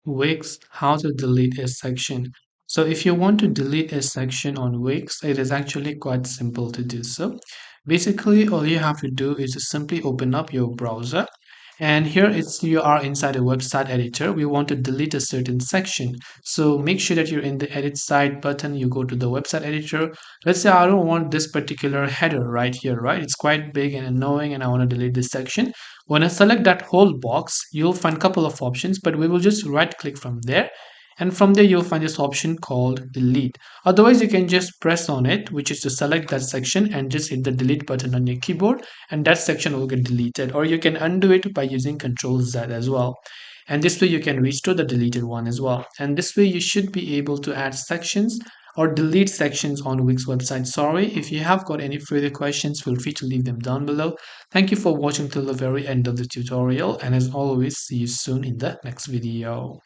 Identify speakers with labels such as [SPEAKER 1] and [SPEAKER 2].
[SPEAKER 1] Wix, how to delete a section. So if you want to delete a section on Wix, it is actually quite simple to do so. Basically, all you have to do is to simply open up your browser, and here it's you are inside a website editor. We want to delete a certain section. So make sure that you're in the edit side button. You go to the website editor. Let's say I don't want this particular header right here, right? It's quite big and annoying and I want to delete this section. When I select that whole box, you'll find a couple of options, but we will just right click from there. And from there, you'll find this option called delete. Otherwise, you can just press on it, which is to select that section and just hit the delete button on your keyboard, and that section will get deleted. Or you can undo it by using Ctrl Z as well. And this way, you can restore the deleted one as well. And this way, you should be able to add sections or delete sections on Wix website. Sorry, if you have got any further questions, feel free to leave them down below. Thank you for watching till the very end of the tutorial, and as always, see you soon in the next video.